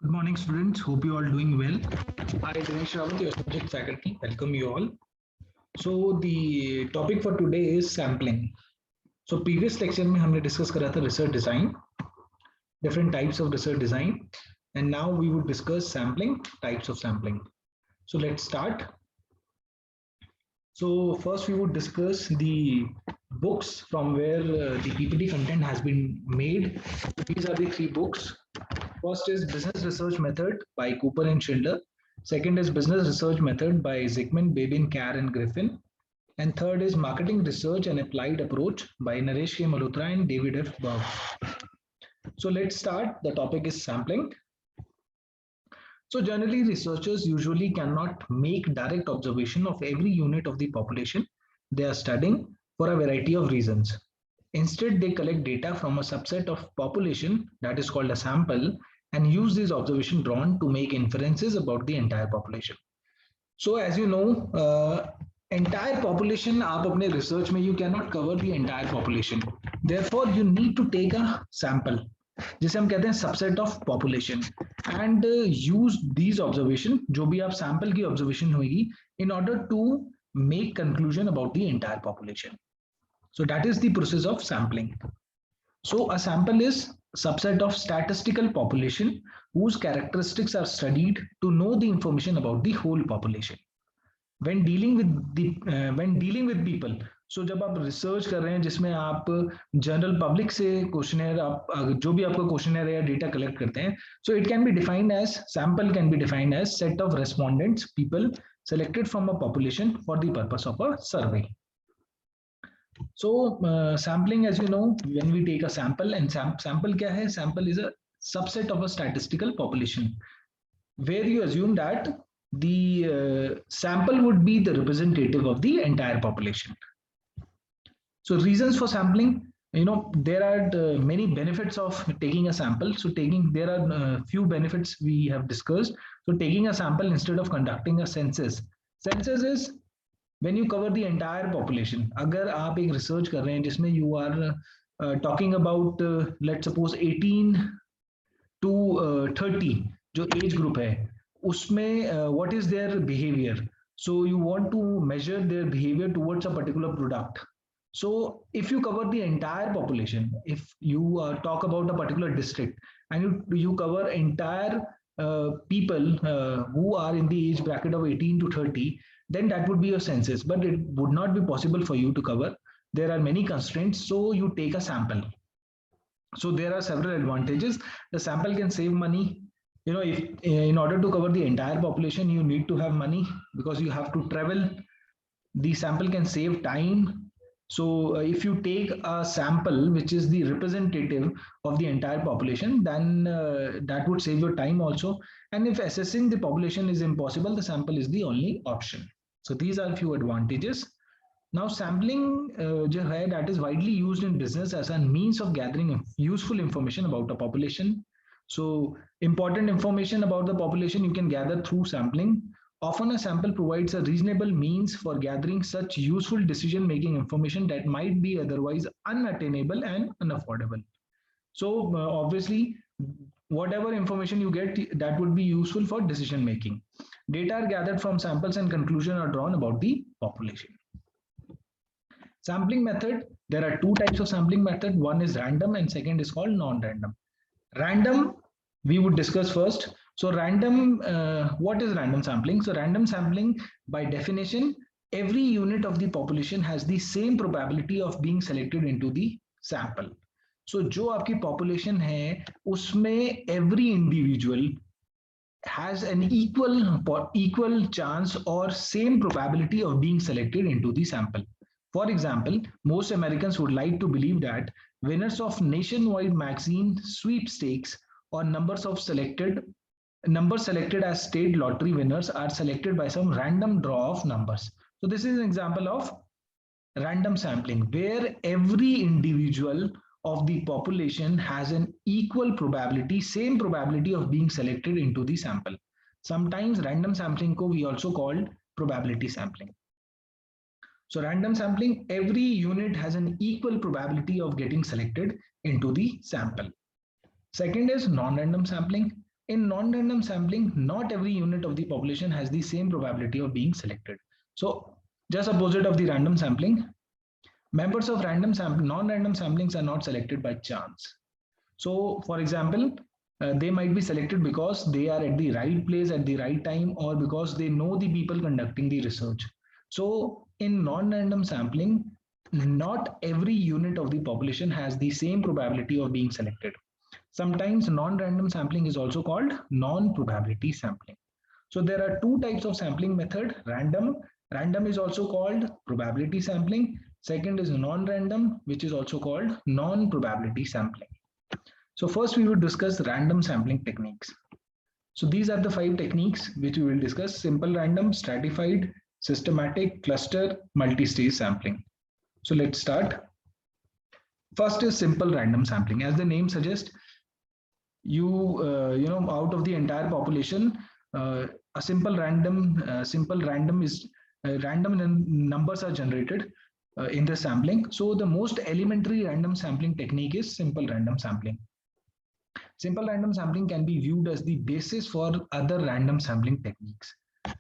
Good morning, students. Hope you all doing well. I, Dinesh Rawat, your subject faculty. Welcome you all. So the topic for today is sampling. So previous lecture में हमने discuss करा था research design, different types of research design, and now we would discuss sampling, types of sampling. So let's start. So first we would discuss the books from where the PPT content has been made. These are the three books. First is Business Research Method by Cooper and Schilder. Second is Business Research Method by Zickman, Babin, Carr and Griffin. And third is Marketing Research and Applied Approach by Naresh K. Malhotra and David F. Berg. So let's start. The topic is sampling. So generally, researchers usually cannot make direct observation of every unit of the population they are studying for a variety of reasons. Instead, they collect data from a subset of population, that is called a sample, and use these observation drawn to make inferences about the entire population. So as you know, entire population आप अपने research में you cannot cover the entire population. Therefore, you need to take a sample, जिसे हम कहते हैं subset of population, and use these observation, जो भी आप sample की observation होगी, in order to make conclusion about the entire population. So that is the process of sampling. So a sample is subset of statistical population whose characteristics are studied to know the information about the whole population. When dealing with people, so जब आप research कर रहे हैं जिसमें आप general public से questionnaire आप जो भी आपका questionnaire या data collect करते हैं, so it can be defined as sample can be defined as set of respondents, people selected from a population for the purpose of a survey. So sampling, as you know, when we take a sample, and sample क्या है? Sample is a subset of a statistical population, where you assume that the sample would be the representative of the entire population. So reasons for sampling, you know, there are many benefits of taking a sample. So there are few benefits we have discussed. So taking a sample instead of conducting a census. Census is when you cover the entire population. अगर आप एक research कर रहे हैं जिसमें you are talking about let's suppose 18 to 30 जो age group है, उसमें what is their behavior? So you want to measure their behavior towards a particular product. So if you cover the entire population, if you talk about a particular district and you cover entire people who are in the age bracket of 18 to 30, then that would be your census, but it would not be possible for you to cover. There are many constraints, so you take a sample. So there are several advantages. The sample can save money. You know, if in order to cover the entire population, you need to have money because you have to travel. The sample can save time. So if you take a sample which is the representative of the entire population, then that would save your time also. And if assessing the population is impossible, the sample is the only option. So these are few advantages. Now sampling that is widely used in business as a means of gathering useful information about a population. So important information about the population you can gather through sampling. Often a sample provides a reasonable means for gathering such useful decision-making information that might be otherwise unattainable and unaffordable. So obviously, whatever information you get, that would be useful for decision-making. Data are gathered from samples and conclusions are drawn about the population. Sampling method, there are two types of sampling method. One is random and second is called non-random. Random, we would discuss first. So random, what is random sampling? So random sampling, by definition, every unit of the population has the same probability of being selected into the sample. So जो आपकी population है, उसमें every individual has an equal chance or same probability of being selected into the sample. For example, most Americans would like to believe that winners of nationwide magazine sweepstakes or numbers selected as state lottery winners are selected by some random draw of numbers. So this is an example of random sampling where every individual of the population has an equal probability, same probability of being selected into the sample. Sometimes random sampling ko we also called probability sampling. So random sampling, every unit has an equal probability of getting selected into the sample. Second is non-random sampling. In non-random sampling, not every unit of the population has the same probability of being selected. So just opposite of the random sampling, members of non-random samplings are not selected by chance. So for example, they might be selected because they are at the right place at the right time, or because they know the people conducting the research. So in non-random sampling, not every unit of the population has the same probability of being selected. Sometimes non-random sampling is also called non-probability sampling. So there are two types of sampling method: random. Random is also called probability sampling. Second is non-random, which is also called non-probability sampling. So first we will discuss random sampling techniques. So these are the 5 techniques which we will discuss: simple random, stratified, systematic, cluster, multi-stage sampling. So let's start. First is simple random sampling. As the name suggests, out of the entire population, a simple random is random numbers are generated in the sampling. So the most elementary random sampling technique is simple random sampling. Simple random sampling can be viewed as the basis for other random sampling techniques.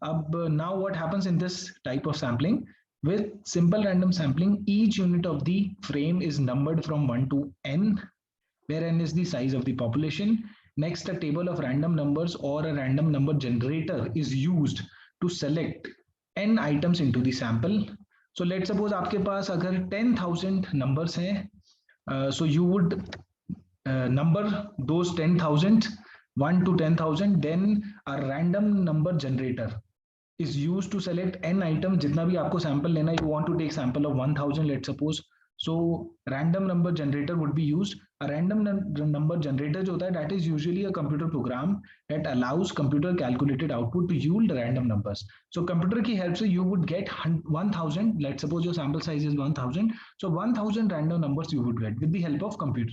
Now what happens in this type of sampling? With simple random sampling, each unit of the frame is numbered from 1 to n, where n is the size of the population. Next, a table of random numbers or a random number generator is used to select n items into the sample. So let's suppose आपके पास अगर 10,000 numbers हैं, so you would number those 10,000 1 to 10,000. Then a random number generator is used to select n item. जितना भी आपको sample लेना, you want to take sample of 1,000, let's suppose. So random number generator would be used. A random number generator जो होता है, that is usually a computer program that allows computer calculated output to yield random numbers. So computer की help से you would get 1,000. Let's suppose your sample size is 1,000. So 1,000 random numbers you would get with the help of computer.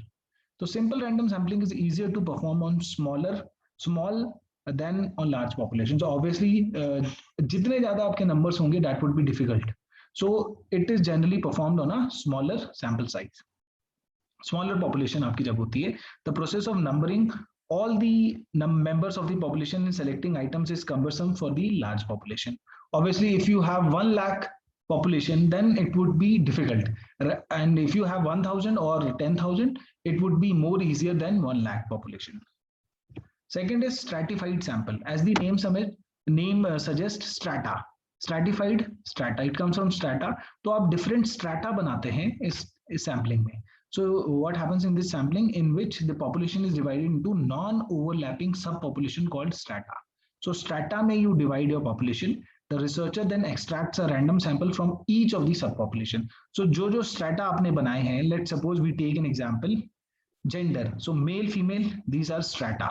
So simple random sampling is easier to perform on small than on large populations. So obviously, जितने ज़्यादा आपके numbers होंगे, that would be difficult. So it is generally performed on a smaller sample size. Smaller population आपकी जब होती है, the process of numbering all the members of the population and selecting items is cumbersome for the large population. Obviously, if you have 1 lakh population, then it would be difficult. And if you have 1,000 or 10,000, it would be more easier than 1 lakh population. Second is stratified sample. As the name suggests, strata. Stratified strata. It comes from strata. तो आप different strata बनाते हैं इस sampling में. So what happens in this sampling, in which the population is divided into non-overlapping subpopulation called strata. So strata में you divide your population. The researcher then extracts a random sample from each of the subpopulation. So जो strata आपने बनाए हैं, let's suppose we take an example, gender. So male, female, these are strata.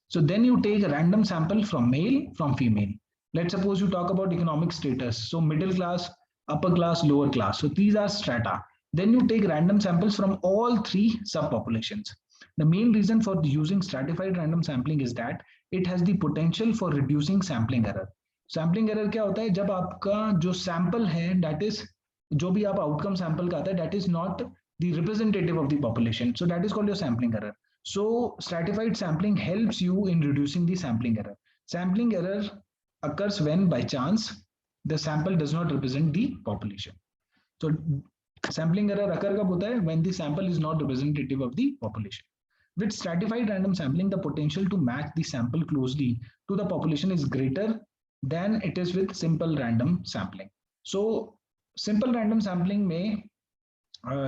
So then you take a random sample from male, from female. Let's suppose you talk about economic status. So middle class, upper class, lower class. So these are strata. Then you take random samples from all 3 subpopulations. The main reason for using stratified random sampling is that it has the potential for reducing sampling error. Sampling error क्या होता है? जब आपका जो sample है, that is जो भी आप outcome sample का आता है, that is not the representative of the population. So that is called your sampling error. So stratified sampling helps you in reducing the sampling error. Sampling error occurs when by chance the sample does not represent the population. So sampling error occur कब होता है? When the sample is not representative of the population. With stratified random sampling, the potential to match the sample closely to the population is greater than it is with simple random sampling. So simple random sampling may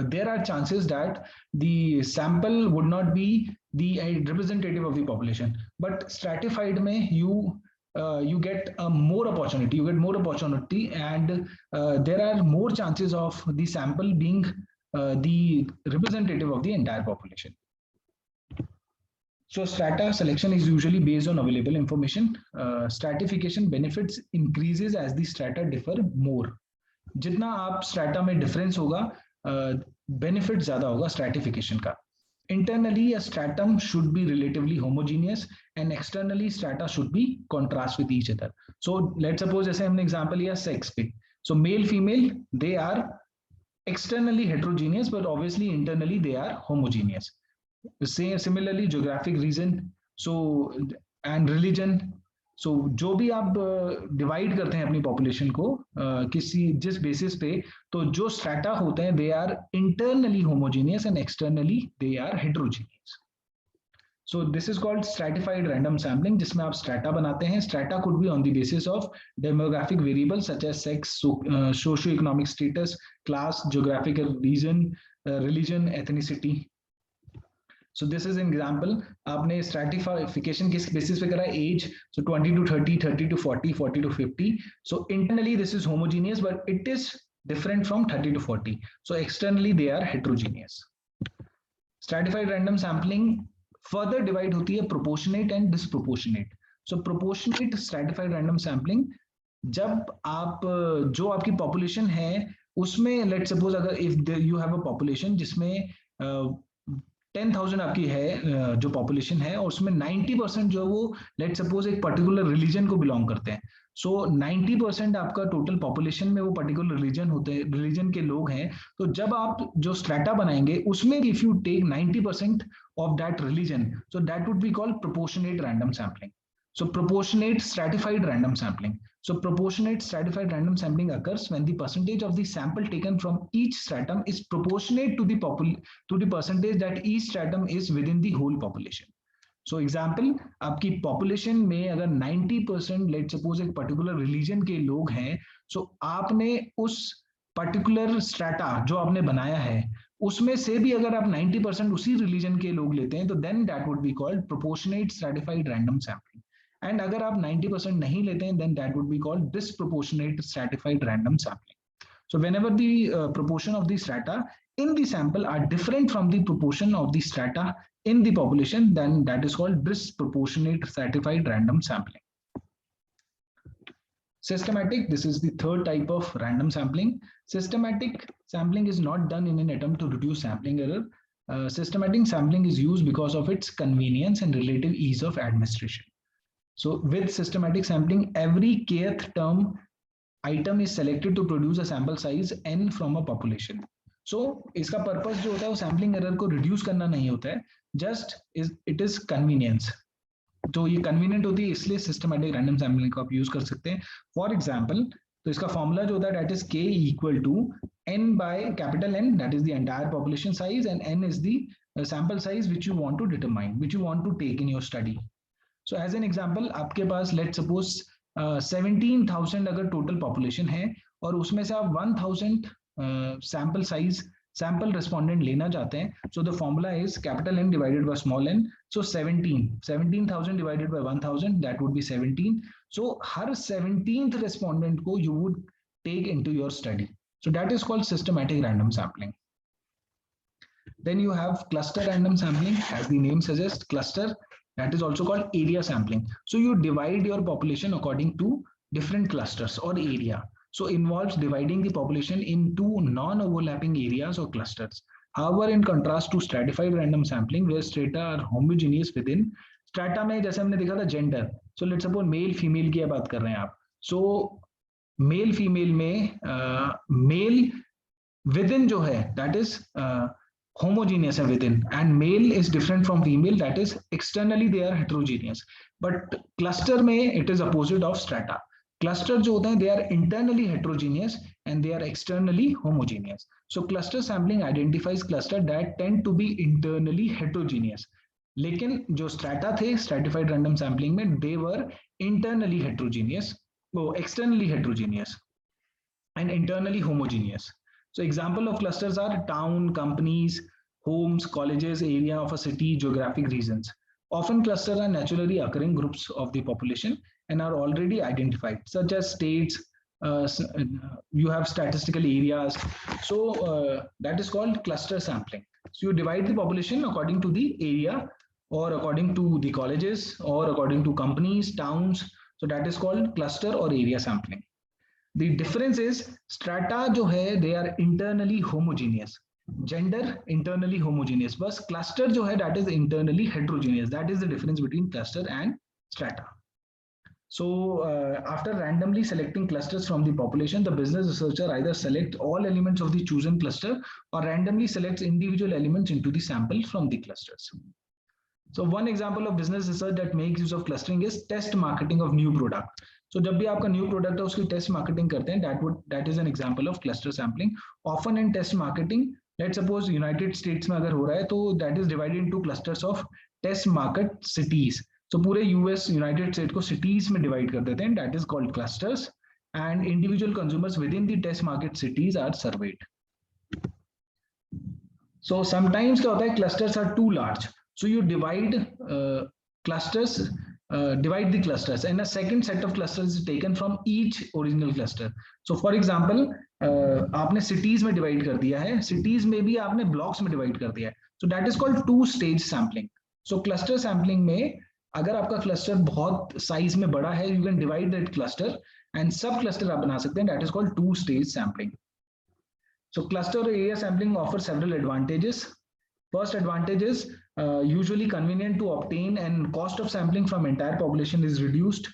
there are chances that the sample would not be the representative of the population, but stratified may you get more opportunity. You get more opportunity, and there are more chances of the sample being the representative of the entire population. So strata selection is usually based on available information. Stratification benefits increases as the strata differ more. जितना आप strata में difference होगा, benefit ज़्यादा होगा stratification का. Internally, a stratum should be relatively homogeneous, and externally, strata should be contrast with each other. So let's suppose जैसे हमने example लिया sex पे. So male, female, they are externally heterogeneous, but obviously internally they are homogeneous. Similarly, geographic region. So and religion. So जो भी आप divide करते हैं अपनी पॉपुलेशन को किसी जिस बेसिस पे, तो जो स्ट्रैटा होते हैं they are internally homogeneous and externally they are heterogeneous. So this is called stratified random sampling, जिसमें आप strata बनाते हैं. Strata could be on the basis of demographic variables such as sex, socio-economic status, class, geographical region, religion, ethnicity. So this is an example. आपने stratification किस basis पे करा है? Age. So 20 to 30, 30 to 40, 40 to 50. So internally this is homogeneous, but it is different from 30 to 40. So externally they are heterogeneous. Stratified random sampling further divide होती है proportionate and disproportionate. So proportionate stratified random sampling, जब आप जो आपकी population है उसमें let's suppose अगर if you have a population जिसमें 10,000 आपकी है जो population है और उसमें 90% जो वो let's suppose एक particular religion को belong करते हैं. सो 90% आपका टोटल पॉपुलेशन में वो पर्टिकुलर रिलीजन होते हैं, रिलीजन के लोग हैं. तो जब आप जो स्ट्रैटा बनाएंगे उसमें if you take 90% of that religion, so that would be called proportionate random sampling. So proportionate stratified random sampling. So proportionate stratified random sampling occurs when the percentage of the sample taken from each stratum is proportionate to the percentage that each stratum is within the whole population. So example, आपकी population में अगर 90% let's suppose एक particular religion के लोग हैं, so आपने उस particular strata जो आपने बनाया है उसमें से भी अगर आप 90% उसी religion के लोग लेते हैं तो then that would be called proportionate stratified random sampling. And अगर आप 90% नहीं लेते हैं then that would be called disproportionate stratified random sampling. So whenever the proportion of the strata in the sample are different from the proportion of the strata in the population, then that is called disproportionate stratified random sampling. Systematic, this is the third type of random sampling. Systematic sampling is not done in an attempt to reduce sampling error. Systematic sampling is used because of its convenience and relative ease of administration. So with systematic sampling, every kth term item is selected to produce a sample size n from a population. So इसका purpose जो होता है वो sampling error को reduce करना नहीं होता है, just it is convenience. तो ये convenient होती है इसलिए systematic random sampling को आप use कर सकते हैं. For example, तो इसका formula जो होता है that is k equal to n by capital N, that is the entire population size, and n is the sample size which you want to determine, which you want to take in your study. So as an example, आपके पास let's suppose 17,000 अगर total population है और उसमें से आप 1,000 sample size sample respondent लेना चाहते हैं, so the formula is capital N divided by small n. So 17,000 divided by 1,000, that would be 17. So her 17th respondent को you would take into your study. So that is called systematic random sampling. Then you have cluster random sampling, as the name suggests, cluster. That is also called area sampling. So you divide your population according to different clusters or area. So involves dividing the population into non-overlapping areas or clusters. However, in contrast to stratified random sampling, where strata are homogeneous within, strata में जैसे हमने देखा था gender. So let's suppose male female की बात कर रहे हैं आप. So male female में male within जो है that is homogeneous within, and male is different from female, that is externally they are heterogeneous. But cluster में it is opposite of strata. Cluster जो होते हैं they are internally heterogeneous and they are externally homogeneous. So cluster sampling identifies cluster that tend to be internally heterogeneous. लेकिन जो strata थे stratified random sampling में they were internally heterogeneous, externally heterogeneous and internally homogeneous. So example of clusters are town, companies, homes, colleges, area of a city, geographic regions. Often clusters are naturally occurring groups of the population and are already identified, such as states, you have statistical areas. So that is called cluster sampling. So you divide the population according to the area or according to the colleges or according to companies, towns. So that is called cluster or area sampling. The difference is strata जो है they are internally homogeneous, gender internally homogeneous, बस cluster जो है that is internally heterogeneous. That is the difference between cluster and strata. So after randomly selecting clusters from the population, the business researcher either select all elements of the chosen cluster or randomly selects individual elements into the sample from the clusters. So one example of business research that makes use of clustering is test marketing of new product. So जब भी आपका new product है उसकी test marketing करते हैं, that is an example of cluster sampling. Often in test marketing, let's suppose United States में अगर हो रहा है तो that is divided into clusters of test market cities. So पूरे US United States को cities में divide कर देते हैं, that is called clusters, and individual consumers within the test market cities are surveyed. So sometimes क्या होता है, clusters are too large. So you divide clusters, divide the clusters, and a second set of clusters is taken from each original cluster. So for example, आपने cities में divide कर दिया है, cities में भी आपने blocks में divide कर दिया है. So that is called two-stage sampling. So cluster sampling में अगर आपका cluster बहुत size में बड़ा है, you can divide that cluster and sub cluster आप बना सकते हैं. That is called two-stage sampling. So cluster area sampling offers several advantages. First advantage is usually convenient to obtain and cost of sampling from entire population is reduced.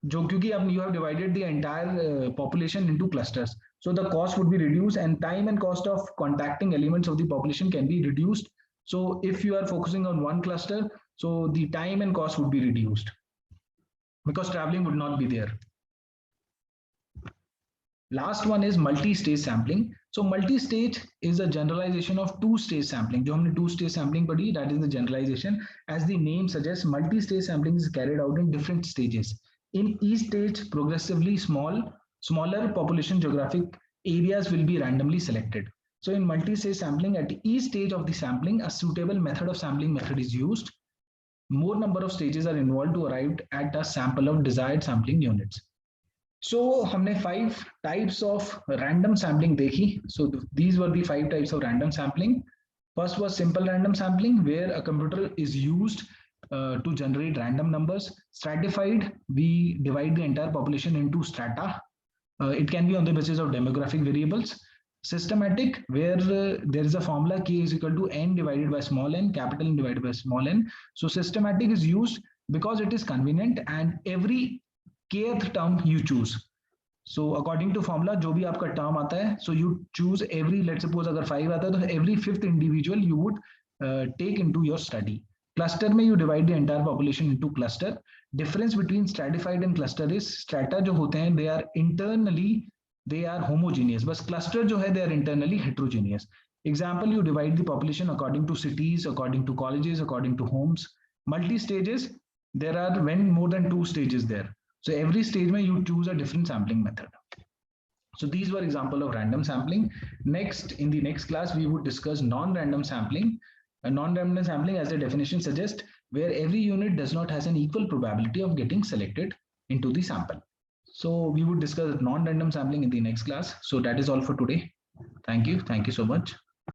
जो क्योंकि अब you have divided the entire population into clusters, so the cost would be reduced and time and cost of contacting elements of the population can be reduced. So if you are focusing on one cluster, so the time and cost would be reduced because traveling would not be there. Last one is multi-stage sampling. So multi-stage is a generalization of two-stage sampling. जो हमने two-stage sampling पढ़ी, that is the generalization. As the name suggests, multi-stage sampling is carried out in different stages. In each stage, progressively smaller population geographic areas will be randomly selected. So in multi-stage sampling, at each stage of the sampling, a suitable method of sampling method is used. More number of stages are involved to arrive at a sample of desired sampling units. So हमने 5 types of random sampling देखी. So these were the 5 types of random sampling. First was simple random sampling, where a computer is used to generate random numbers. Stratified, we divide the entire population into strata. It can be on the basis of demographic variables. Systematic, where there is a formula k is equal to n divided by small n, capital N divided by small n. So systematic is used because it is convenient and every kth term you choose. So according to formula, जो भी आपका term आता है, so you choose every, let's suppose अगर 5 आता है तो every 5th individual you would take into your study. Cluster में you divide the entire population into cluster. Difference between stratified and cluster is strata जो होते हैं they are internally they are homogeneous, but cluster जो है they are internally heterogeneous. Example, you divide the population according to cities, according to colleges, according to homes. Multi-stages, there are when more than 2 stages there. So every stage mein you choose a different sampling method. So these were example of random sampling. Next, in the next class, we would discuss non-random sampling. A non-random sampling, as the definition suggests, where every unit does not has an equal probability of getting selected into the sample. So we would discuss non-random sampling in the next class. So that is all for today. Thank you so much.